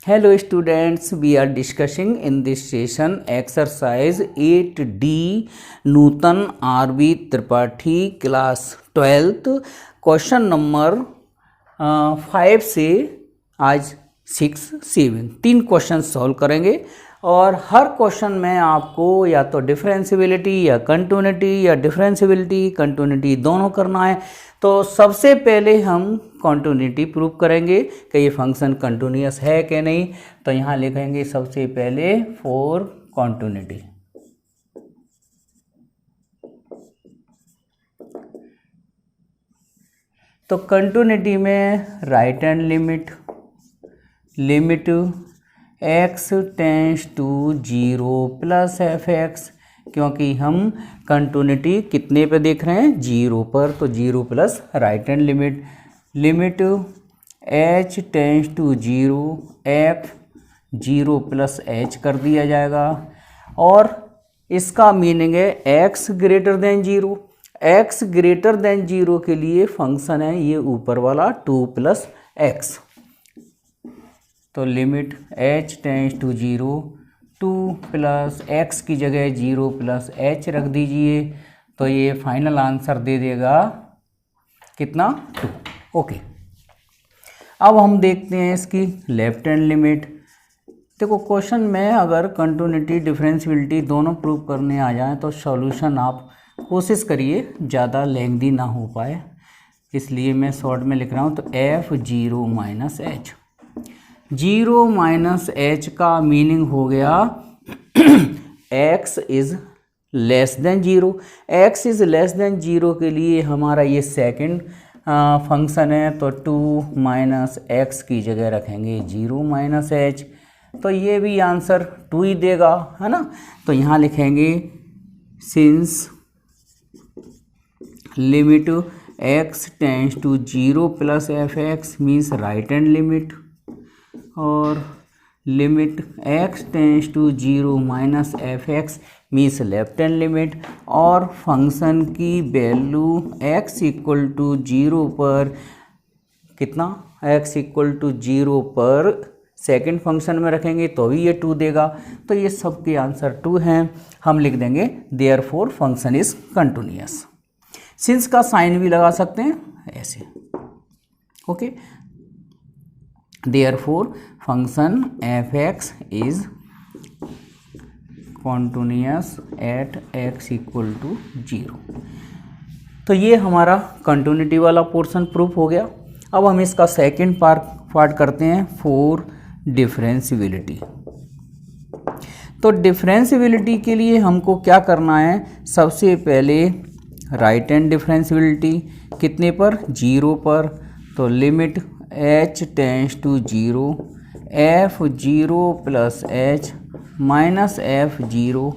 Hello students, we are discussing in this session exercise 8D Nutan RB Tripathi class 12th question number 5 से आज 6, 7 तीन question solve करेंगे और हर question में आपको या तो डिफरेंशियबिलिटी या कंटिन्यूटी दोनों करना है। तो सबसे पहले हम कंटिन्यूटी प्रूव करेंगे कि ये फंक्शन कंटिन्यूअस है कि नहीं। तो यहाँ लिखेंगे सबसे पहले फॉर कंटिन्यूटी। तो कंटिन्यूटी में right hand limit x tends to 0 plus F X, क्योंकि हम कंटिन्यूटी कितने पे देख रहे हैं 0 पर, तो 0 plus right hand limit h tends to 0 f 0 plus h कर दिया जाएगा। और इसका मीनिंग है x greater than 0। x greater than 0 के लिए फंक्शन है ये ऊपर वाला 2 प्लस एक्स। तो limit h tends to 0 2 plus X की जगह 0 प्लस h रख दीजिए, तो ये फाइनल आंसर दे देगा कितना 2। ओके, अब हम देखते हैं इसकी लेफ्ट हैंड लिमिट। देखो क्वेश्चन में अगर कंटिन्यूटी डिफरेंशियबिलिटी दोनों प्रूव करने आ जाए तो सॉल्यूशन आप कोशिश करिए ज़्यादा लेंथी ना हो पाए, इसलिए मैं शॉर्ट में लिख रहा हूँ। तो f0 minus h, 0 minus h का मीनिंग हो गया x is less than 0। x is less than 0 के लिए हमारा ये सेकंड फंक्शन है, तो 2 माइनस एक्स की जगह रखेंगे 0 माइनस h, तो ये भी आंसर 2 ही देगा, है ना। तो यहाँ लिखेंगे since limit x tends to 0 plus F x means right hand limit, और limit x tends to 0 minus f x means left hand limit, और फंक्शन की वैल्यू x इक्वल टू 0 पर कितना, x इक्वल टू 0 पर second function में रखेंगे तो भी ये 2 देगा। तो ये सब के आंसर 2 हैं। हम लिख देंगे therefore function is continuous. Since का साइन भी लगा सकते हैं ऐसे। Okay, therefore function F x is continuous at x equal to 0। तो ये हमारा कंटिन्यूटी वाला पोर्शन प्रूफ हो गया। अब हम इसका सेकंड पार्ट करते हैं फॉर डिफरेंशियबिलिटी। तो डिफरेंशियबिलिटी के लिए हमको क्या करना है, सबसे पहले राइट हैंड डिफरेंशियबिलिटी कितने पर 0 पर, तो limit h tends to 0 f0 plus h minus f0,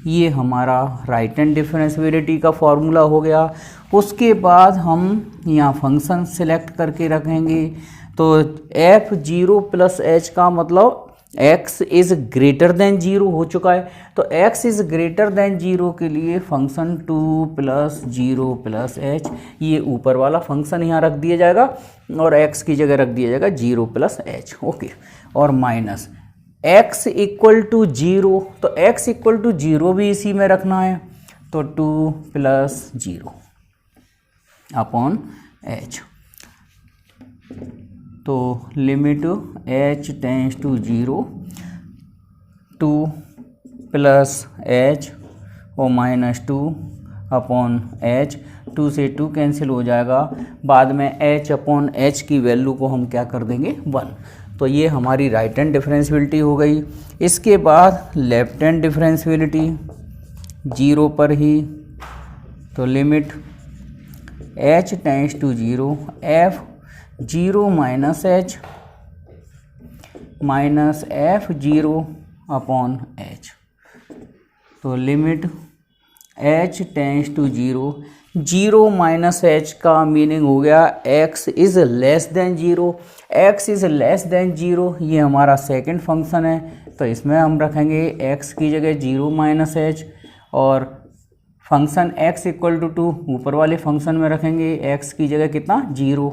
ये हमारा राइट हैंड डिफरेंशियबिलिटी का फॉर्मूला हो गया। उसके बाद हम यहाँ फंक्शन सेलेक्ट करके रखेंगे, तो f0 प्लस h का मतलब x इज़ ग्रेटर देन 0 हो चुका है, तो x इज़ ग्रेटर देन 0 के लिए फंक्शन 2 प्लस 0 प्लस h, ये ऊपर वाला फंक्शन यहाँ रख दिया जाएगा और x की जगह रख दिया जाएगा 0 प्लस h। ओके, और माइनस x इक्वल टू 0, तो x इक्वल टू 0 भी इसी में रखना है, तो 2 प्लस 0 अपॉन h। तो limit h tends to 0 2 plus h और माइनस 2 अपॉन h, 2 से 2 कैंसिल हो जाएगा, बाद में h अपॉन h की वैल्यू को हम क्या कर देंगे 1। तो ये हमारी राइट हैंड डिफरेंशियबिलिटी हो गई। इसके बाद लेफ्ट हैंड डिफरेंशियबिलिटी 0 पर ही, तो limit h tends to 0 f0 minus h minus f0 upon h, तो limit h tends to 0 0 minus h का मीनिंग हो गया x is less than 0। x is less than 0 ये हमारा सेकंड फंक्शन है, तो इसमें हम रखेंगे x की जगह 0 माइनस h, और फंक्शन x इक्वल टू 2 ऊपर वाले फंक्शन में रखेंगे x की जगह कितना 0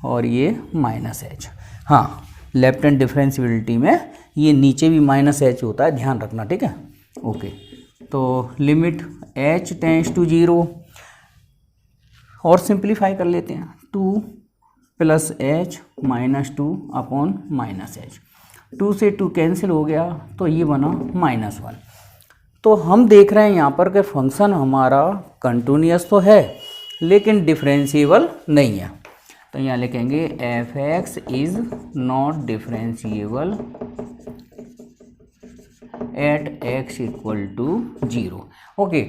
और ये माइनस h। हाँ, लेफ्ट हैंड डिफरेंशियबिलिटी में ये नीचे भी माइनस एच होता है, ध्यान रखना, ठीक है। ओके, तो लिमिट h टेंड्स टू 0 और सिंप्लीफाई कर लेते हैं, 2 plus h minus 2 upon minus H, 2 से 2 कैंसिल हो गया तो ये बना -1। तो हम देख रहे हैं यहाँ पर कि फंक्शन हमारा कंटिन्यूअस तो है लेकिन डिफरेंशिएबल नहीं है। तो यहाँ लिखेंगे F x is not differentiable at x equal to 0। Okay,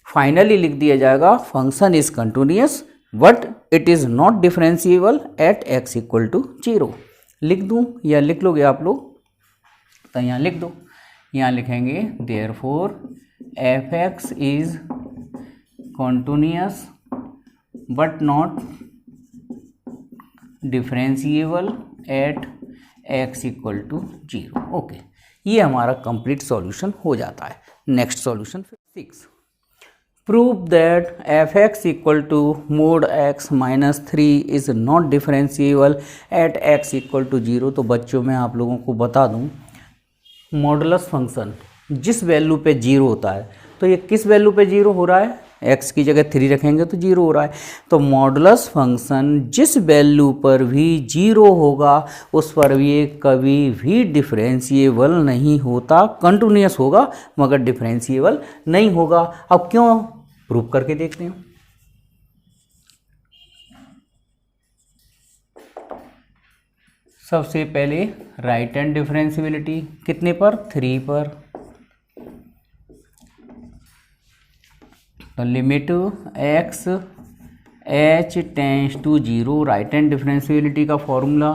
finally लिख दिया जाएगा function is continuous but it is not differentiable at x equal to 0। लिख दूँ या लिख लोगे आप लोग? तो यहाँ लिख दो, यहाँ लिखेंगे therefore F x is continuous but not differentiable at x equal to 0। Okay, ये हमारा कंप्लीट सॉल्यूशन हो जाता है। Next solution 6, prove that F x equal to mod X minus 3 is not differentiable at x equal to 0। तो बच्चों मैं आप लोगों को बता दूं, मॉडुलस फंक्शन जिस वैल्यू पे 0 होता है, तो ये किस वैल्यू पे 0 हो रहा है? x की जगह 3 रखेंगे तो 0 हो रहा है। तो मॉडुलस फंक्शन जिस वैल्यू पर भी 0 होगा उस पर ये कभी भी डिफरेंशिएबल नहीं होता, कंटिन्यूअस होगा मगर डिफरेंशिएबल नहीं होगा। अब क्यों, प्रूव करके देखते हैं। सबसे पहले राइट हैंड डिफरेंशिएबिलिटी कितने पर? 3 पर। तो limit X H tends to 0 right hand differentiability का फॉर्मूला,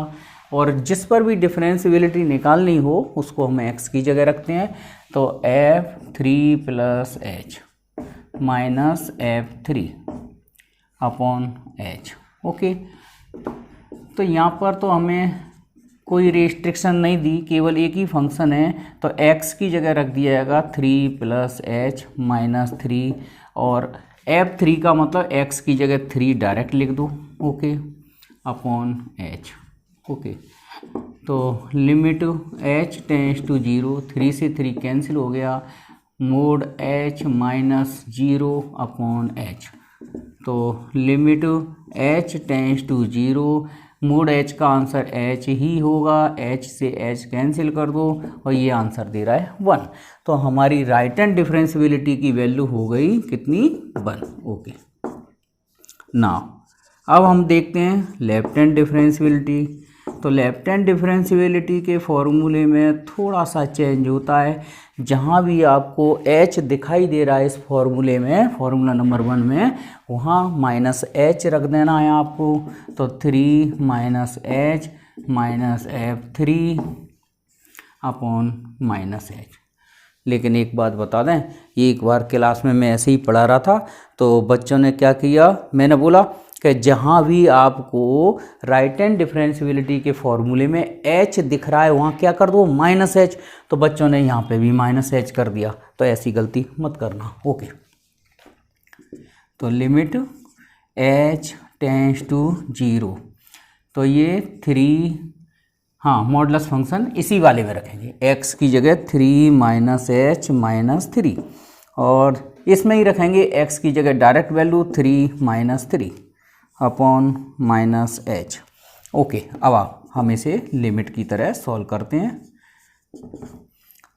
और जिस पर भी डिफरेंशिएबिलिटी निकालनी हो उसको हम x की जगह रखते हैं। तो f3 plus h minus f3 upon H. Okay, तो यहाँ पर तो हमें कोई रेस्ट्रिक्शन नहीं दी, केवल एक ही फंक्शन है तो x की जगह रख दिया जाएगा 3 प्लस एच माइनस 3, और f3 का मतलब x की जगह 3 डायरेक्ट लिख दो। Okay, upon h। ओके, तो लिमिट h टेंड्स टू 0, 3 से 3 कैंसिल हो गया, mod h minus 0 upon h। तो limit h tends to 0, mod h का आंसर h ही होगा, h से h कैंसिल कर दो और ये आंसर दे रहा है 1। तो हमारी राइट हैंड डिफरेंशिएबिलिटी की वैल्यू हो गई कितनी? 1। ओके, नाउ अब हम देखते हैं लेफ्ट हैंड डिफरेंशिएबिलिटी। तो लेफ्ट हैंड डिफरेंशिएबिलिटी के फॉर्मूले में थोड़ा सा चेंज होता है, जहाँ भी आपको h दिखाई दे रहा है इस फॉर्मूले में, फॉर्मूला नंबर 1 में, वहाँ माइनस h रख देना है आपको। तो 3 minus h minus f3 upon minus H. लेकिन एक बात बता दें, एक बार क्लास में मैं ऐसे ही पढ़ा रहा था तो बच्चों ने क्या किया, मैंने बोला कि जहाँ भी आपको राइट हैंड डिफरेंशिएबिलिटी के फॉर्मूले में h दिख रहा है वहाँ क्या कर दो? Minus h. तो बच्चों ने यहाँ पे भी माइनस एच कर दिया, तो ऐसी गलती मत करना। ओके, तो लिमिट h टेंड्स टू 0, तो ये 3, हाँ मॉडुलस फंक्शन इसी वाले में रखेंगे, x की जगह 3 माइनस एच माइनस 3, और इसमें ही रखेंगे x की जगह direct value 3 minus 3 upon minus h. Okay, अब हम इसे लिमिट की तरह सॉल्व करते हैं।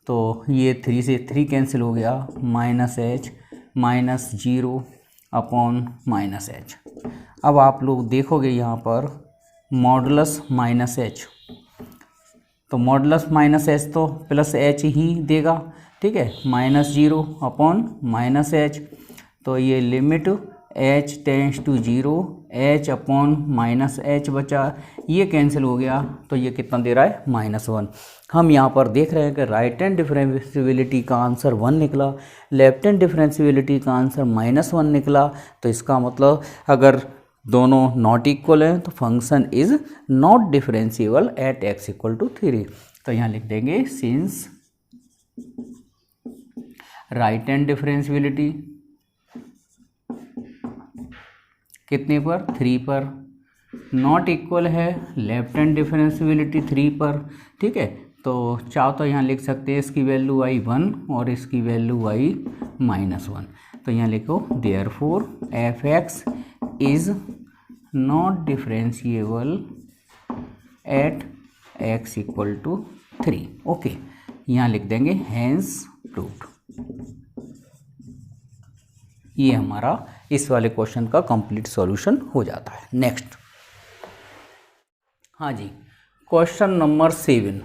तो ये 3 से 3 कैंसिल हो गया, minus h minus 0 upon minus H. अब आप लोग देखोगे यहाँ पर मॉडुलस माइनस एच, तो मॉडुलस माइनस एच तो प्लस एच ही देगा, ठीक है, माइनस 0 अपॉन माइनस एच। तो ये limit h tends to 0, h upon minus h बचा, ये कैंसिल हो गया तो ये कितना दे रहा है? -1। हम यहाँ पर देख रहे हैं कि राइट हैंड डिफरेंशिएबिलिटी का आंसर 1 निकला, लेफ्ट हैंड डिफरेंशिएबिलिटी का आंसर -1 निकला। तो इसका मतलब अगर दोनों नॉट इक्वल हैं तो function is not differentiable at x equal to 3। तो यहाँ लिख देंगे सिंस राइट हैंड डिफरेंशिएबिलिटी कितने पर? 3 पर, नॉट इक्वल है लेफ्ट हैंड डिफरेंशियबिलिटी 3 पर, ठीक है। तो चाहो तो यहाँ लिख सकते हैं इसकी वैल्यू आई 1 और इसकी वैल्यू आई -1। तो यहाँ लिखो therefore F x is not differentiable at x equal to 3। Okay, यहाँ लिख देंगे हैंस प्रूव्ड। ये हमारा इस वाले क्वेश्चन का कंप्लीट सॉल्यूशन हो जाता है। नेक्स्ट, हाँ जी, question number 7,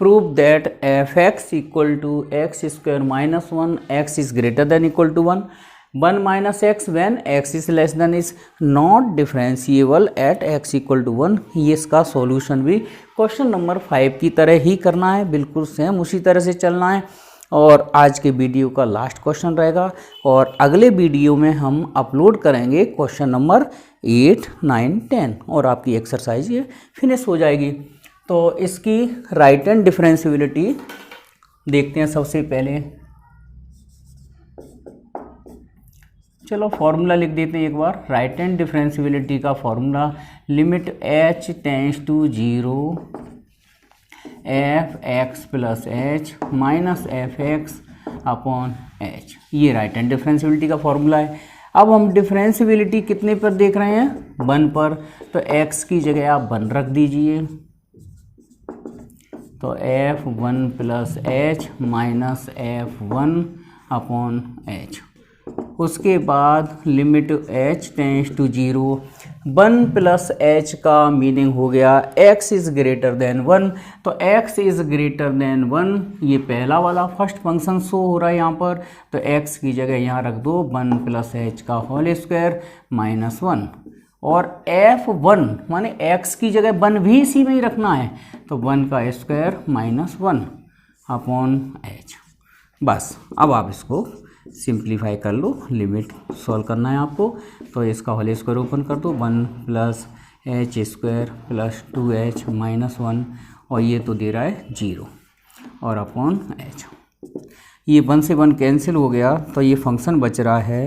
prove that F x equal to x square minus 1 x is greater than equal to 1 1 minus x when x is less than is not differentiable at x equal to 1। ये इसका solution भी question number 5 की तरह ही करना है, बिल्कुल same उसी तरह से चलना है। और आज के वीडियो का लास्ट क्वेश्चन रहेगा और अगले वीडियो में हम अपलोड करेंगे क्वेश्चन नंबर 8, 9, 10 और आपकी एक्सरसाइज ये फिनिश हो जाएगी। तो इसकी राइट हैंड डिफरेंशियबिलिटी देखते हैं सबसे पहले। चलो फॉर्मूला लिख देते हैं एक बार। राइट हैंड डिफरेंशियबिलिटी का formula limit h tends to 0 f x plus h minus f x upon h, ये राइट हैंड डिफरेंशियबिलिटी का फॉर्मूला है। अब हम डिफरेंशियबिलिटी कितने पर देख रहे हैं? 1 पर। तो x की जगह आप 1 रख दीजिए, तो f1 plus h minus f1 upon h. उसके बाद limit h tends to 0 1 plus h का मीनिंग हो गया x इज़ ग्रेटर देन 1। तो x इज़ ग्रेटर देन 1 ये पहला वाला फर्स्ट फंक्शन शो हो रहा है यहाँ पर। तो x की जगह यहाँ रख दो 1 प्लस एच का होल स्क्वायर माइनस 1 और f1 माने x की जगह 1 भी इसी में ही रखना है, तो 1 का स्क्वायर माइनस 1 अपॉन एच। बस अब आप इसको सिंप्लीफाई कर लो, लिमिट सॉल्व करना है आपको। तो इसका होल स्क्वायर ओपन कर दो 1 plus H square plus 2h minus 1 और ये तो दे रहा है 0 और अपॉन एच। ये 1 से 1 कैंसिल हो गया तो ये फंक्शन बच रहा है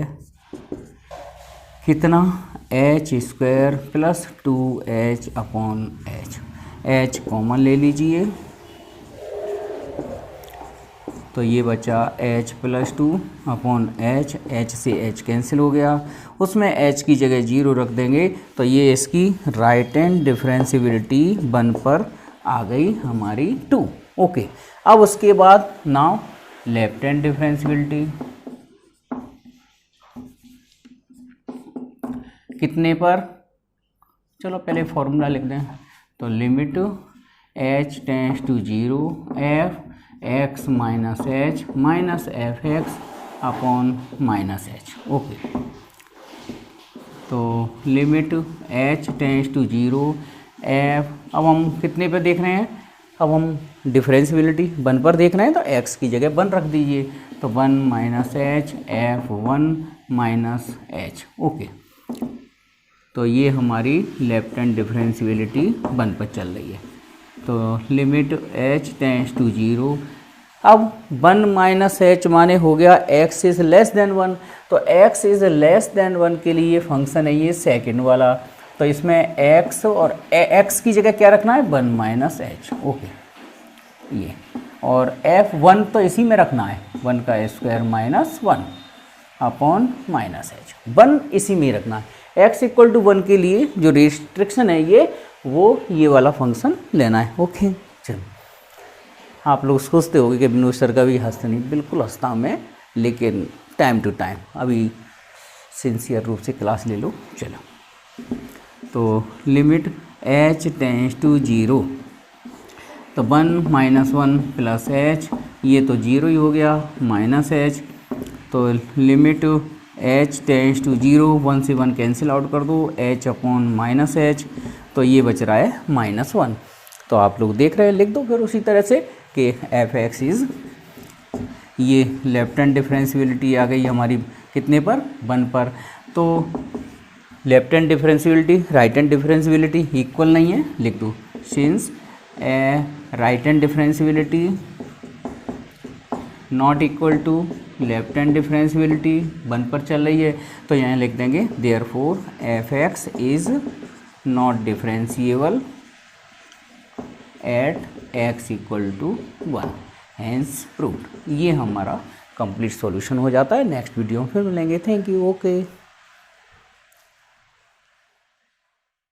कितना? H square plus 2h upon H. H common ले लीजिए तो ये बचा h plus 2 upon H, H से एच कैंसिल हो गया, उसमें h की जगह 0 रख देंगे तो ये इसकी राइट हैंड डिफरेंशियबिलिटी 1 पर आ गई हमारी 2। ओके, अब उसके बाद नाउ लेफ्ट हैंड डिफरेंशियबिलिटी कितने पर? चलो पहले फॉर्मूला लिख दें। तो limit h tends to 0 f x minus h minus f x upon minus h. Okay, तो limit h tends to 0 f, अब हम कितने पे देख रहे हैं? अब हम डिफरेंशियबिलिटी 1 पर देख रहे हैं तो x की जगह 1 रख दीजिए, तो 1 minus H f1 minus h. Okay, तो ये हमारी लेफ्ट हैंड डिफरेंशियबिलिटी 1 पर चल रही है। तो लिमिट h टेंड्स टू 0, अब 1 माइनस एच माने हो गया x इज़ लेस देन 1। तो x इज़ लेस देन 1 के लिए फंक्शन है ये सेकंड वाला, तो इसमें x और x की जगह क्या रखना है? 1 माइनस एच। ओके, ये और f1 तो इसी में रखना है 1 का square minus 1 upon minus H, 1 इसी में ही रखना है। x इक्वल टू 1 के लिए जो रिस्ट्रिक्शन है ये वाला फंक्शन लेना है। ओके, चलो आप लोग सोचते होंगे कि विनोद सर का भी हंसते नहीं, बिल्कुल हंसता मैं, लेकिन टाइम टू टाइम अभी सिंसियर रूप से क्लास ले लो। चलो, तो लिमिट h टेंड्स टू 0, तो 1 माइनस 1 प्लस एच, ये तो 0 ही हो गया माइनस एच। तो लिमिट h टेंड्स टू 0, 1 से 1 कैंसिल आउट कर दो, h अपॉन माइनस एच, तो ये बच रहा है माइनस 1। तो आप लोग देख रहे हैं, लिख दो फिर उसी तरह से कि एफ एक्स इज़, ये लेफ्ट हैंड डिफरेंशियबिलिटी आ गई हमारी कितने पर? 1 पर। तो left hand differentiability right hand differentiability equal नहीं है, लिख दो since right hand differentiability not equal to left hand differentiability 1 पर चल रही है, तो यहाँ लिख देंगे therefore F x is not differentiable at x equal to 1, hence proved. ये हमारा कंप्लीट सॉल्यूशन हो जाता है। नेक्स्ट वीडियो में फिर मिलेंगे। Thank you. ओके।